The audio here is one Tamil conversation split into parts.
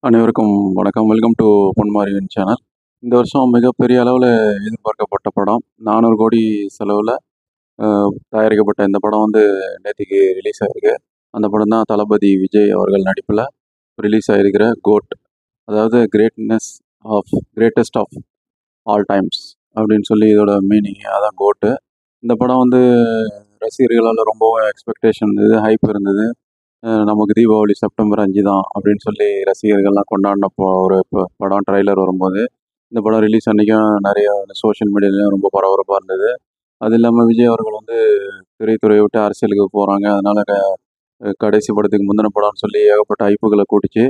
அனைவருக்கும் வணக்கம். Welcome to Ponmariyan channel. இந்த வருஷம் மிகப்பெரிய அளவில் எதிர்பார்க்கப்பட்ட படம் 400 கோடி செலவில் தயாரிக்கப்பட்ட இந்த படம் வந்து நேற்றுக்கு ரிலீஸ் ஆகிருக்கு. அந்த படம் தான் தளபதி விஜய் அவர்கள் நடிப்பில் ரிலீஸ் ஆகிருக்கிற கோட், அதாவது கிரேட்டஸ்ட் ஆஃப் ஆல் டைம்ஸ் அப்படின்னு சொல்லி இதோட மீனிங். அதான் கோட்டு. இந்த படம் வந்து ரசிகர்களால் ரொம்பவும் எக்ஸ்பெக்டேஷன் இருந்தது, ஹைப் இருந்தது. நமக்கு தீபாவளி செப்டம்பர் 5 தான் அப்படின்னு சொல்லி ரசிகர்கள்லாம் கொண்டாடின ஒரு படம் ட்ரைலர் வரும்போது, இந்த படம் ரிலீஸ் அன்றைக்கும் நிறைய சோஷியல் மீடியாலையும் ரொம்ப பரபரப்பாக இருந்தது. அது இல்லாமல் விஜய் அவர்கள் வந்து திரைத்துறையை விட்டு அரசியலுக்கு போகிறாங்க, அதனால் கடைசி படத்துக்கு முந்தின படம்னு சொல்லி ஏகப்பட்ட ஹைப்புகளை கூட்டிச்சு.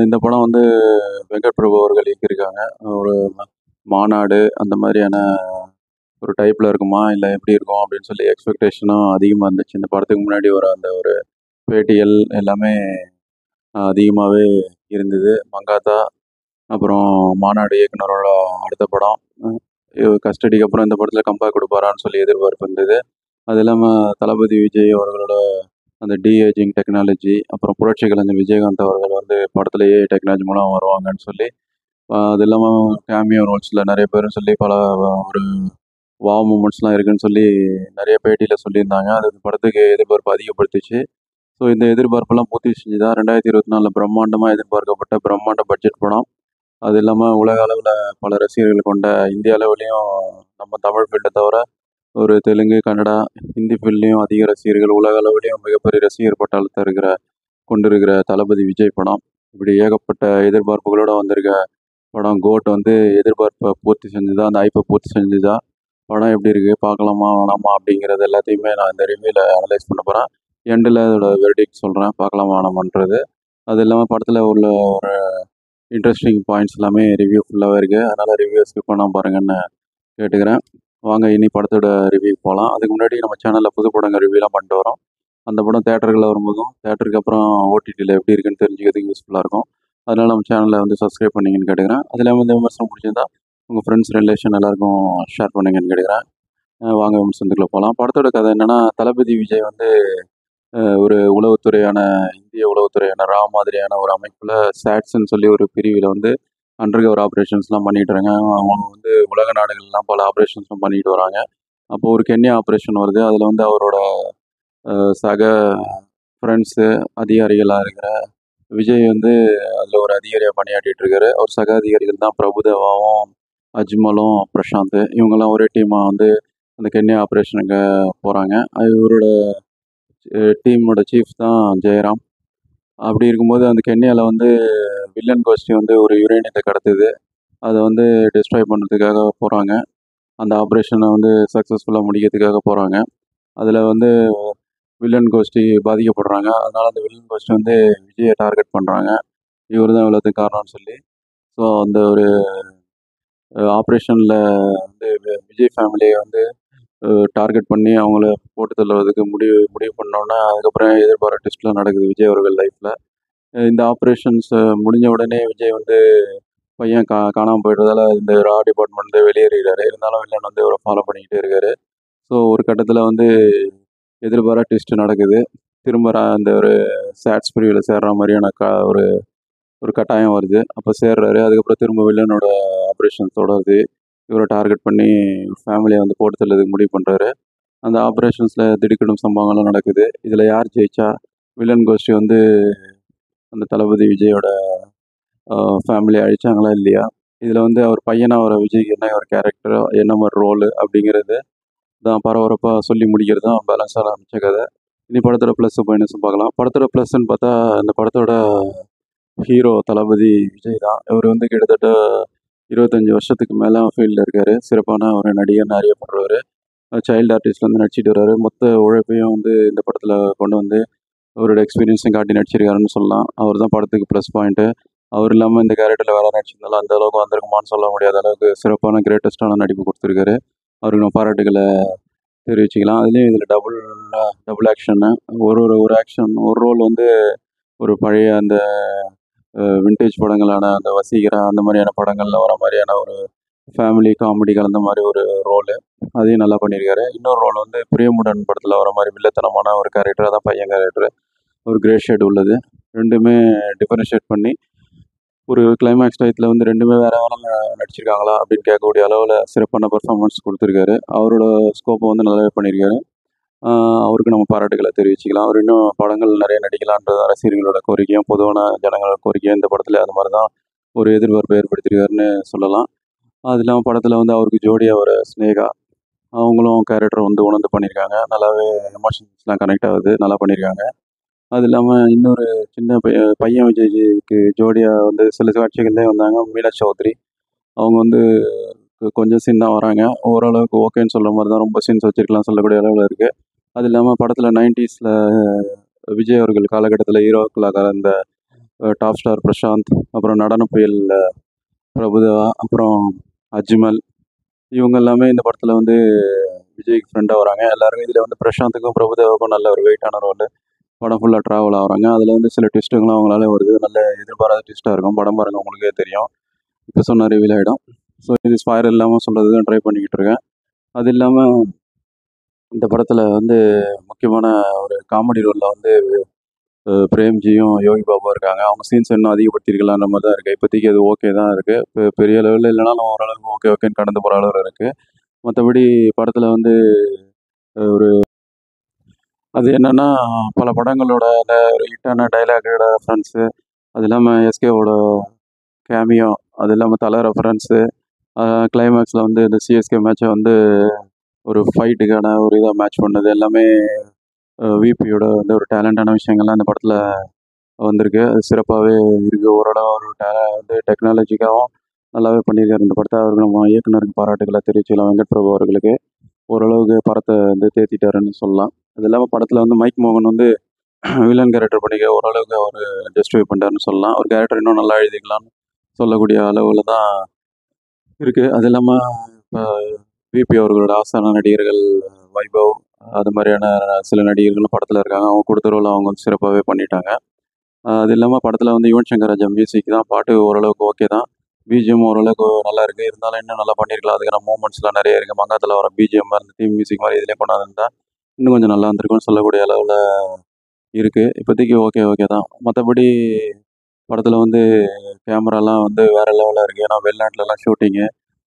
இந்த படம் வந்து வெங்கட் பிரபு அவர்கள் இயக்கியிருக்காங்க. ஒரு மாநாடு அந்த மாதிரியான ஒரு டைப்பில் இருக்குமா இல்லை எப்படி இருக்கும் அப்படின்னு சொல்லி எக்ஸ்பெக்டேஷனும் அதிகமாக இருந்துச்சு. இந்த படத்துக்கு முன்னாடி வர அந்த ஒரு பேட்டிகள் எல்லாமே அதிகமாகவே இருந்தது. மங்காத்தா, அப்புறம் மாநாடு இயக்குனரோட அடுத்த படம் கஸ்டடிக்கு அப்புறம் இந்த படத்தில் கம்பேக் கொடுப்பாரான்னு சொல்லி எதிர்பார்ப்பு இருந்தது. அது இல்லாமல் தளபதி விஜய் அவர்களோட அந்த டிஏஜிங் டெக்னாலஜி, அப்புறம் புரட்சி கலைஞர் விஜயகாந்த் அவர்கள் வந்து படத்தில் ஏஐ டெக்னாலஜி மூலம் வருவாங்கன்னு சொல்லி, அது இல்லாமல் கேமியோ ரோல்ஸில் நிறைய பேரும் சொல்லி பல ஒரு வாவ் மூமெண்ட்ஸ்லாம் இருக்குன்னு சொல்லி நிறைய பேட்டியில் சொல்லியிருந்தாங்க. அது படத்துக்கு எதிர்பார்ப்பு அதிகப்படுத்திச்சு. ஸோ இந்த எதிர்பார்ப்பெல்லாம் பூர்த்தி செஞ்சு தான் 2024 பிரம்மாண்டமாக எதிர்பார்க்கப்பட்ட பிரம்மாண்ட பட்ஜெட் படம். அது இல்லாமல் உலக அளவில் பல ரசிகர்கள் கொண்ட, இந்திய அளவுலேயும் நம்ம தமிழ் ஃபீல்டை தவிர ஒரு தெலுங்கு, கன்னடா, ஹிந்தி ஃபீல்ட்லேயும் அதிக ரசிகர்கள், உலக அளவுலேயும் மிகப்பெரிய ரசிகர் பட்டாளத்தை கொண்டிருக்கிற தளபதி விஜய் படம். இப்படி ஏகப்பட்ட எதிர்பார்ப்புகளோடு வந்திருக்க படம் கோட் வந்து எதிர்பார்ப்பை பூர்த்தி செஞ்சுதா, அந்த ஹைப்பை பூர்த்தி செஞ்சுதா, படம் எப்படி இருக்குது, பார்க்கலாமா வேணாமா அப்படிங்கிறது எல்லாத்தையுமே நான் இந்த ரிவ்யூவில் அனலைஸ் பண்ண போகிறேன். எண்டில் அதோட வெர்டிக்ட் சொல்கிறேன், பார்க்கலாமா வேணாமான்றது. அது இல்லாமல் படத்தில் உள்ள ஒரு இன்ட்ரெஸ்டிங் பாயிண்ட்ஸ் எல்லாமே ரிவ்யூ ஃபுல்லாகவே இருக்குது, அதனால் ரிவ்யூ ஸ்கிப் பண்ணாமல் பாருங்கன்னு கேட்டுக்கிறேன். வாங்க இனி படத்தோட ரிவ்யூ போகலாம். அதுக்கு முன்னாடி நம்ம சேனலில் புது படங்கள் ரிவ்யூலாம் பண்ணிட்டு வரோம். அந்த படம் தேட்டர்களில் வரும்போதும் தேட்டருக்கு அப்புறம் ஓடிடியில் எப்படி இருக்குன்னு தெரிஞ்சுக்கிறதுக்கு யூஸ்ஃபுல்லாக இருக்கும். அதனால் நம்ம சேனலை வந்து சப்ஸ்கிரைப் பண்ணிங்கன்னு கேட்டுக்கிறேன். அது இல்லாமல் இந்த விமர்சனம் பிடிச்சிருந்தா உங்கள் ஃப்ரெண்ட்ஸ் ரிலேஷன் எல்லாருக்கும் ஷேர் பண்ணுங்கன்னு கேட்டுக்கிறேன். வாங்க விமர்சனத்துக்குள்ளே போகலாம். படத்தோட கதை என்னென்னா, தளபதி விஜய் வந்து ஒரு உளவுத்துறையான, இந்திய உளவுத்துறையான ரா மாதிரியான ஒரு அமைப்பில் சாட்ஸ்ன்னு சொல்லி ஒரு பிரிவில் வந்து அண்டர்கவர் ஆப்ரேஷன்ஸ்லாம் பண்ணிகிட்டு அவங்க வந்து உலக நாடுகள்லாம் பல ஆப்ரேஷன்ஸ்லாம் பண்ணிட்டு வராங்க. அப்போது ஒரு கென்யா ஆப்ரேஷன் வருது. அதில் வந்து அவரோட சக ஃப்ரெண்ட்ஸு அதிகாரிகளாக இருக்கிற விஜய் வந்து அதில் ஒரு அதிகாரியாக பணியாற்றிட்டு இருக்காரு. அவர் சக அதிகாரிகள் தான் பிரபுதேவாவும், அஜ்மலும், பிரசாந்த். இவங்கெல்லாம் ஒரே டீமாக வந்து அந்த கென்யா ஆப்ரேஷனுக்கு போகிறாங்க. இவரோட டீமோட சீஃப் தான் ஜெயராம். அப்படி இருக்கும்போது அந்த கென்யாவில் வந்து வில்லன் கோஷ்டி வந்து ஒரு யுரேனியத்தை கடத்துது. அதை வந்து டிஸ்ட்ராய் பண்ணுறதுக்காக போகிறாங்க. அந்த ஆப்ரேஷனை வந்து சக்ஸஸ்ஃபுல்லாக முடிக்கிறதுக்காக போகிறாங்க. அதில் வந்து வில்லன் கோஷ்டி பாதிக்கப்படுறாங்க. அதனால் அந்த வில்லன் கோஷ்டி வந்து விஜயை டார்கெட் பண்ணுறாங்க. இவர் தான் இவ்வளோத்துக்கு காரணம்னு சொல்லி. ஸோ அந்த ஒரு ஆப்ரேஷனில் வந்து விஜய் ஃபேமிலியை வந்து டார்கெட் பண்ணி அவங்கள போட்டு தள்ளுவதுக்கு முடிவு பண்ணோன்னே, அதுக்கப்புறம் எதிர்பாராத ட்விஸ்ட்லாம் நடக்குது விஜய் அவர்கள் லைஃப்பில். இந்த ஆப்ரேஷன்ஸ் முடிஞ்ச உடனே விஜய் வந்து பையன் காணாமல் போயிடுறதால இந்த ரா டிபார்ட்மெண்ட் வெளியேறிறாரு. இருந்தாலும் வில்லன் வந்து இவரை ஃபாலோ பண்ணிக்கிட்டே இருக்காரு. ஸோ ஒரு கட்டத்தில் வந்து எதிர்பாராத ட்விஸ்ட் நடக்குது. திரும்ப அந்த ஒரு சாட்ஸ் பிரிவில் சேர்ற மாதிரியான ஒரு கட்டாயம் வருது. அப்போ சேர்றாரு. அதுக்கப்புறம் திரும்ப வில்லனோட ஆப்ரேஷன் தொடருது. இவரை டார்கெட் பண்ணி ஃபேமிலியை வந்து போட்டு தள்ளதுக்கு முடிவு பண்ணுறாரு. அந்த ஆப்ரேஷன்ஸில் திடுக்கிடும் சம்பவங்கள்லாம் நடக்குது. இதில் யார் ஜெயிச்சா? வில்லன் கோஷ்டி வந்து அந்த தளபதி விஜயோட ஃபேமிலியை அழிச்சாங்களா இல்லையா? இதில் வந்து அவர் பையனாக வர விஜய்க்கு என்ன ஒரு கேரக்டரோ, என்ன மாதிரி ரோலு அப்படிங்கிறது தான் பரபரப்பாக சொல்லி முடிக்கிறது தான் பேலன்ஸான அமைச்ச கதை. இனி படத்தோட ப்ளஸ் மைனஸும் பார்க்கலாம். படத்தோட ப்ளஸ்ன்னு பார்த்தா, இந்த படத்தோட ஹீரோ தளபதி விஜய் தான். இவர் வந்து கிட்டத்தட்ட 25 வருஷத்துக்கு மேலே ஃபீல்டில் இருக்கார். சிறப்பான ஒரு நடிகர்னு அறியப்படுறவர். சைல்டு ஆர்டிஸ்ட்லேருந்து நடிச்சிட்டு வர்றாரு. மொத்த உழைப்பையும் வந்து இந்த படத்தில் கொண்டு வந்து அவரோட எக்ஸ்பீரியன்ஸையும் காட்டி நடிச்சிருக்காருன்னு சொல்லலாம். அவர் தான் படத்துக்கு ப்ளஸ் பாயிண்ட்டு. அவர் இல்லாமல் இந்த கேரக்டரில் வேறு நடிச்சிருந்தாலும் அந்த அளவுக்கு வந்திருக்குமான்னு சொல்ல முடியாத அளவுக்கு சிறப்பான கிரேட்டஸ்டான நடிப்பு கொடுத்துருக்காரு. அவருக்கு நம்ம பாராட்டுகளை தெரிவிச்சுக்கலாம். அதுலேயும் இதில் டபுள் ஆக்ஷன்னு, ஒரு ஆக்ஷன் ஒரு ரோல் வந்து ஒரு பழைய அந்த விண்டேஜ் படங்களான அந்த வசீகரா அந்த மாதிரியான படங்களில் வர மாதிரியான ஒரு ஃபேமிலி காமெடி கலந்த மாதிரி ஒரு ரோலு. அதையும் நல்லா பண்ணியிருக்காரு. இன்னொரு ரோல் வந்து பிரியமுடன் படத்தில் வர மாதிரி வில்லத்தனமான ஒரு கேரக்டர், அதான் பையன் கேரக்டர். ஒரு கிரே ஷேட் உள்ளது. 2மே டிஃபரன்ஷியேட் பண்ணி ஒரு கிளைமேக்ஸ் டயத்தில் வந்து 2மே வேற வேற நடிச்சிருக்காங்களா அப்படின்னு கேட்கக்கூடிய அளவில் சிறப்பான பெர்ஃபார்மன்ஸ் கொடுத்துருக்காரு. அவரோட ஸ்கோப்பை வந்து நல்லாவே பண்ணியிருக்காரு. அவருக்கு நம்ம பாராட்டுகளை தெரிவிச்சுக்கலாம். அவர் இன்னும் படங்கள் நிறைய நடிக்கலான்றது ரசிகர்களோட கோரிக்கையும் பொதுவான ஜனங்களோட கோரிக்கையும் இந்த படத்தில் அது மாதிரி தான் ஒரு எதிர்பார்ப்பை ஏற்படுத்தியிருக்காருன்னு சொல்லலாம். அது இல்லாமல் படத்தில் வந்து அவருக்கு ஜோடியாக வர ஸ்னேகா, அவங்களும் கேரக்டர் வந்து உணர்ந்து பண்ணியிருக்காங்க. நல்லாவே எமோஷன்ஸ்லாம் கனெக்ட் ஆகுது, நல்லா பண்ணியிருக்காங்க. அது இல்லாமல் இன்னொரு சின்ன பையன் விஜய்க்கு ஜோடியாக வந்து சில காட்சிகள்லேயே வந்தாங்க மீனாட்சி சௌத்ரி. அவங்க வந்து கொஞ்சம் சீன் தான் வராங்க. ஓரளவுக்கு ஓகேன்னு சொல்கிற மாதிரி தான், ரொம்ப சீன்ஸ் வச்சுருக்கலாம் சொல்லக்கூடிய அளவில் இருக்குது. அது இல்லாமல் படத்தில் 90ஸ்ல விஜய் அவர்கள் காலகட்டத்தில் ஹீரோக்களாக அந்த டாப் ஸ்டார் பிரசாந்த், அப்புறம் நடன புயல் பிரபுதேவா, அப்புறம் அஜ்மல், இவங்க எல்லாமே இந்த படத்தில் வந்து விஜய்க்கு ஃப்ரெண்டாக வராங்க. எல்லாருமே இதில் வந்து பிரசாந்துக்கும் பிரபுதேவாவுக்கும் நல்ல ஒரு வெயிட்டான ரோல். படம் ஃபுல்லாக ட்ராவல் ஆகுறாங்க. அதில் வந்து சில ட்விஸ்ட்டுங்களும் அவங்களால வருது. நல்ல எதிர்பாராத ட்விஸ்ட்டாக இருக்கும். படம் பாருங்க உங்களுக்கே தெரியும். இப்போ சொன்ன ரிவீல் ஆகிடும். ஸோ இது ஸ்பாயர் இல்லாமல் சொல்கிறது தான் ட்ரை பண்ணிக்கிட்டு இருக்கேன். அது இல்லாமல் இந்த படத்தில் வந்து முக்கியமான ஒரு காமெடி ரோலில் வந்து பிரேம்ஜியும் யோகி பாபுவும் இருக்காங்க. அவங்க சீன்ஸ் இன்னும் அதிகப்படுத்தியிருக்கலான்ற மாதிரி தான் இருக்குது. இப்போதைக்கு அது ஓகே தான் இருக்குது. இப்போ பெரிய லெவலில் இல்லைனாலும் ஓரளவுக்கு ஓகேன்னு கடந்து போகிற அளவில் இருக்குது. மற்றபடி படத்தில் வந்து ஒரு அது என்னென்னா, பல படங்களோட அந்த ஒரு ஹிட்டான டைலாக்கோட ரெஃபரன்ஸு, அது இல்லாமல் எஸ்கேவோட கேமியோ, அது இல்லாமல் தல ரெஃபரன்ஸு, கிளைமேக்ஸில் வந்து இந்த சிஎஸ்கே மேட்சை வந்து ஒரு ஃபைட்டுக்கான ஒரு இதாக மேட்ச் பண்ணது எல்லாமே விபியோட வந்து ஒரு டேலண்டான விஷயங்கள்லாம் இந்த படத்தில் வந்திருக்கு. அது சிறப்பாகவே இருக்குது. ஓரளவு ஒரு வந்து டெக்னாலஜிக்காகவும் நல்லாவே பண்ணியிருக்காரு இந்த படத்தை. அவருக்கு நம்ம இயக்குனருக்கு பாராட்டுகளை தெரிவிச்சுக்கலாம். வெங்கட் பிரபு அவர்களுக்கு ஓரளவுக்கு படத்தை வந்து தேத்திட்டாருன்னு சொல்லலாம். அது இல்லாமல் படத்தில் வந்து மைக் மோகன் வந்து வில்லன் கேரக்டர் பண்ணிக்க ஓரளவுக்கு அவர் ஜஸ்டிஃபை பண்ணிட்டாருன்னு சொல்லலாம். ஒரு கேரக்டர் இன்னும் நல்லா எழுதிக்கலாம்னு சொல்லக்கூடிய அளவில் தான் இருக்குது. அது இல்லாமல் இப்போ விபி அவர்களோட ஆஸ்தான நடிகர்கள் வைபவ், அது மாதிரியான சில நடிகர்களும் படத்தில் இருக்காங்க. அவங்க கொடுத்த ரோல் அவங்க வந்து சிறப்பாகவே பண்ணிட்டாங்க. அது இல்லாமல் படத்தில் வந்து யுவன் சங்கர் ராஜா மியூசிக் தான். பாட்டு ஓரளவுக்கு ஓகே தான். பிஜிஎம் ஓரளவுக்கு நல்லா இருக்குது. இருந்தாலும் இன்னும் நல்லா பண்ணியிருக்கலாம். அதுக்கான மூமெண்ட்ஸ்லாம் நிறைய இருக்குது. மங்காத்தில் வர பிஜிஎம் அந்த தீம் மியூசிக் மாதிரி இதிலே கொண்டாந்துருந்தா இன்னும் கொஞ்சம் நல்லா இருந்திருக்கும்னு சொல்லக்கூடிய அளவில் இருக்குது. இப்போதைக்கு ஓகே தான். மற்றபடி படத்தில் வந்து கேமராலாம் வந்து வேறு லெவலில் இருக்குது. ஏன்னா வெளிநாட்டிலலாம் ஷூட்டிங்கு,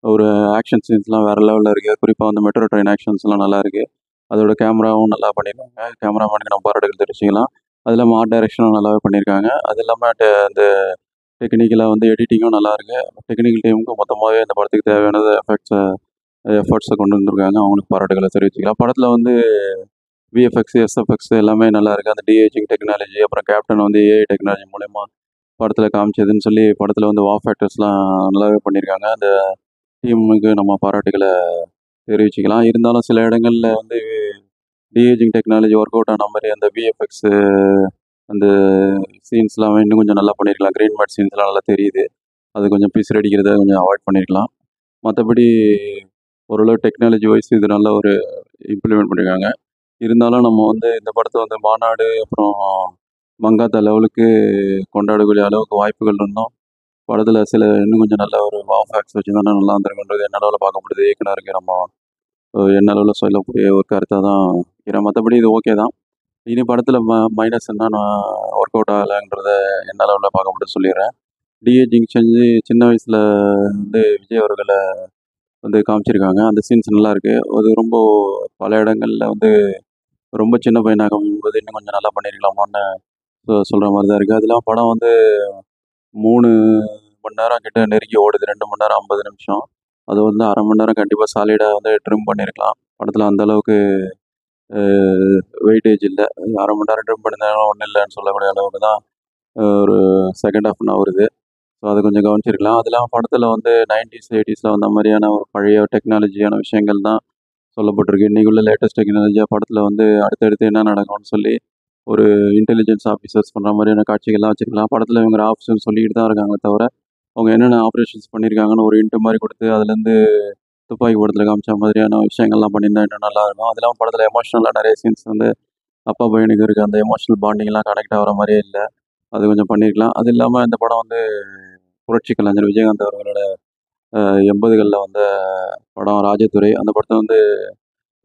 ஒரு ஆக்ஷன் சீன்ஸ்லாம் வேறு லெவலில் இருக்குது. குறிப்பாக வந்து மெட்ரோ ட்ரெயின் ஆக்ஷன்ஸ்லாம் நல்லா இருக்குது. அதோட கேமராவும் நல்லா பண்ணியிருக்காங்க. கேமராமேனுக்கு நம்ம பாராட்டுகள் தெரிவிச்சுக்கலாம். அது இல்லாமல் ஆர்ட் டைரக்ஷனும் நல்லாவே பண்ணியிருக்காங்க. அது இல்லாமல் அந்த டெக்னிக்கலாக வந்து எடிட்டிங்கும் நல்லாயிருக்கு. டெக்னிக்கல் டீமுக்கு மொத்தமாகவே இந்த படத்துக்கு தேவையானது எஃபர்ட்ஸை கொண்டு வந்திருக்காங்க. அவங்களுக்கு பாராட்டுகளை தெரிவிச்சுக்கலாம். படத்தில் வந்து விஎஃப்எக்ஸ், எஸ்எஃப்எக்ஸ் எல்லாமே நல்லாயிருக்கு. அந்த டிஏஜிங் டெக்னாலஜி, அப்புறம் கேப்டன் வந்து ஏஐ டெக்னாலஜி மூலயமா படத்தில் காமிச்சதுன்னு சொல்லி படத்தில் வந்து வாவ் ஃபேக்டர்ஸ்லாம் நல்லாவே பண்ணியிருக்காங்க. அந்த டீமுக்கு நம்ம பாராட்டுகளை தெரிவிச்சுக்கலாம். இருந்தாலும் சில இடங்களில் வந்து டிஏஜிங் டெக்னாலஜி ஒர்க் அவுட் ஆன மாதிரி அந்த விஎஃப்எக்ஸு அந்த சீன்ஸ்லாம் இன்னும் கொஞ்சம் நல்லா பண்ணியிருக்கலாம். கிரீன் மேட் சீன்ஸ்லாம் நல்லா தெரியுது. அது கொஞ்சம் பிசிறு அடிக்கிறத கொஞ்சம் அவாய்ட் பண்ணியிருக்கலாம். மற்றபடி ஓரளவு டெக்னாலஜி வைஸ் இது நல்ல ஒரு இம்ப்ளிமெண்ட் பண்ணியிருக்காங்க. இருந்தாலும் நம்ம வந்து இந்த படத்தை வந்து மாநாடு, அப்புறம் மங்காத்தா லெவலுக்கு கொண்டாடக்கூடிய அளவுக்கு வாய்ப்புகள் இருந்தும், படத்தில் சில இன்னும் கொஞ்சம் நல்ல ஒரு வாவ் ஃபேக்ட்ஸ் வச்சுருந்தா நல்லா இருந்திருக்குன்றது என்ன அளவில் பார்க்கப்படுது. இயக்குனருக்கு நம்ம என்ன அளவில் சொல்லக்கூடிய ஒரு கருத்தாக தான் இருக்கிறேன். மற்றபடி இது ஓகே தான். இனி படத்தில் மைனஸ் என்ன நான் ஒர்க் அவுட் ஆகலைன்றத என்ன அளவில் பார்க்கப்படுது சொல்லிடுறேன். டிஏஜிங் செஞ்சு சின்ன வயசில் வந்து விஜய் அவர்களை வந்து காமிச்சிருக்காங்க. அந்த சீன்ஸ் நல்லாயிருக்கு. அது ரொம்ப பல இடங்களில் வந்து ரொம்ப சின்ன பையனாக காமிக்கும்போது இன்னும் கொஞ்சம் நல்லா பண்ணியிருக்கலாமான்னு சொல்கிற மாதிரி தான் இருக்குது. அது இல்லாமல் படம் வந்து 3 மணி நேரம் கிட்ட நெருங்கி ஓடுது. 2 மணி நேரம் 50 நிமிஷம். அது வந்து 1/2 மணி நேரம் கண்டிப்பாக சாலிடாக வந்து ட்ரிம் பண்ணியிருக்கலாம். படத்தில் அந்த அளவுக்கு வெயிட்டேஜ் இல்லை. 1/2 மணி நேரம் ட்ரிம் பண்ணியிருந்தாலும் ஒன்றும் இல்லைன்னு சொல்லக்கூடிய அளவுக்கு தான் ஒரு செகண்ட் ஹாஃப் வருது. ஸோ அது கொஞ்சம் கவனிச்சிருக்கலாம். அது இல்லாமல் படத்தில் வந்து 90s, 80ஸ்ல வந்த மாதிரியான ஒரு பழைய டெக்னாலஜியான விஷயங்கள் தான் சொல்லப்பட்டிருக்கு. இன்றைக்கி உள்ள லேட்டஸ்ட் டெக்னாலஜியாக படத்தில் வந்து அடுத்தடுத்து என்ன நடக்கும்னு சொல்லி ஒரு இன்டெலிஜென்ஸ் ஆஃபீஸர்ஸ் பண்ணுற மாதிரியான காட்சிகள்லாம் வச்சுருக்கலாம். படத்தில் இவங்க ஆஃபீஸர்னு சொல்லிக்கிட்டு தான் இருக்காங்களே தவிர, அவங்க என்னென்ன ஆப்ரேஷன்ஸ் பண்ணியிருக்காங்கன்னு ஒரு இன்ட்டு மாதிரி கொடுத்து அதுலேருந்து துப்பாக்கி படத்தில் காமிச்ச மாதிரியான விஷயங்கள்லாம் பண்ணியிருந்தா இன்னும் நல்லாயிருக்கும். அது இல்லாமல் படத்தில் எமோஷ்னலாக நிறைய சீன்ஸ் வந்து அப்பா பையனுக்கு இருக்க அந்த எமோஷ்னல் பாண்டிங்லாம் கனெக்ட் ஆகிற மாதிரியே இல்லை. அது கொஞ்சம் பண்ணியிருக்கலாம். அது இல்லாமல் இந்த படம் வந்து புரட்சி கலைஞர் விஜயகாந்த் அவர்களோட 80களில் வந்த படம் ராஜதுரை. அந்த படத்தை வந்து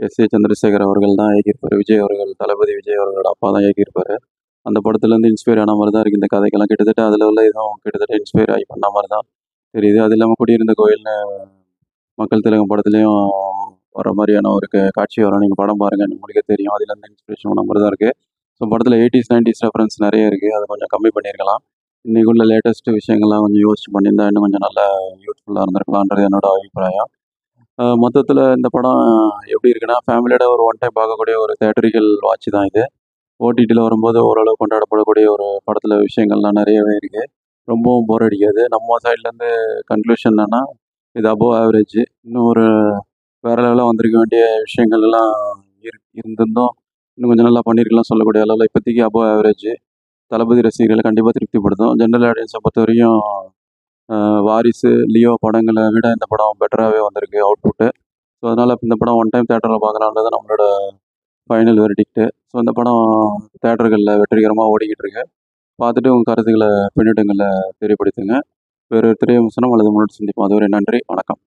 எஸ்.ஏ. சந்திரசேகர் அவர்கள் தான் இயக்கியிருப்பாரு. விஜய் அவர்கள், தளபதி விஜய் அவர்களோட அப்பா தான் இயக்கியிருப்பாரு. அந்த படத்துலேருந்து இன்ஸ்பயர் ஆன மாரி தான் இருக்குது இந்த கதைக்கெல்லாம். கிட்டத்தட்ட அதில் உள்ள இதுவும் கிட்டத்தட்ட இன்ஸ்பயர் ஆகி பண்ண மாரி தான் தெரியுது. அது இல்லாமல் குடியிருந்த கோயில்னு மக்கள் திலகம் படத்துலேயும் வர மாதிரியான ஒரு காட்சி வரும். நீங்கள் படம் பாருங்கள், உங்களுக்கே தெரியும். அதுலேருந்து இன்ஸ்பிரேஷன் ஆன மாதிரி தான் இருக்குது. ஸோ படத்தில் 80s 90s ரெஃபரன்ஸ் நிறைய இருக்குது. அதை கொஞ்சம் கம்மி பண்ணியிருக்கலாம். இன்றைக்கி உள்ள லேட்டஸ்ட் விஷயங்கள்லாம் கொஞ்சம் யோசிச்சு பண்ணியிருந்தா இன்னும் கொஞ்சம் நல்லா யூஸ்ஃபுல்லாக இருந்திருக்கலான்றது என்னோட அபிப்பிராயம். மொத்தத்தில் இந்த படம் எப்படி இருக்குன்னா, ஃபேமிலியோட ஒரு ஒன் டைம் பார்க்கக்கூடிய ஒரு தியேட்டரிக்கல் வாட்ச் தான் இது. ஓடிடியில் வரும்போது ஓரளவு கொண்டாடப்படக்கூடிய ஒரு படத்தில் விஷயங்கள்லாம் நிறையவே இருக்குது. ரொம்பவும் போர் அடிக்காது. நம்ம சைட்லேருந்து கன்க்ளூஷன் என்னன்னா, இது அபோவ் ஆவரேஜ். இன்னும் ஒரு வேற லெவலில் வந்திருக்க வேண்டிய விஷயங்கள் எல்லாம் இருந்திருந்தும் இன்னும் கொஞ்சம் நல்லா பண்ணியிருக்கலாம் சொல்லக்கூடிய அளவில் இப்போதைக்கு அபோவ் ஆவரேஜ். தளபதி ரசிகர்களை கண்டிப்பாக திருப்திப்படுத்தும். ஜென்ரல் ஆடியன்ஸை பொறுத்த வரையும் வாரிசு, லியோ படங்களை விட இந்த படம் பெட்டராகவே வந்திருக்கு அவுட்புட்டு. ஸோ அதனால் இந்த படம் ஒன் டைம் தேட்டரில் பார்க்கலான்றது நம்மளோட ஃபைனல் வெர்டிக்ட்டு. ஸோ இந்த படம் தேட்டர்களில் வெற்றிகரமாக ஓடிக்கிட்டு இருக்கு. பார்த்துட்டு உங்கள் கருத்துக்களை பின்னூட்டங்களில் தெரியப்படுத்துங்க. வேறு திரை விமர்சனம் அல்லது முன்னாடி சந்திப்போம். அதுவரை நன்றி, வணக்கம்.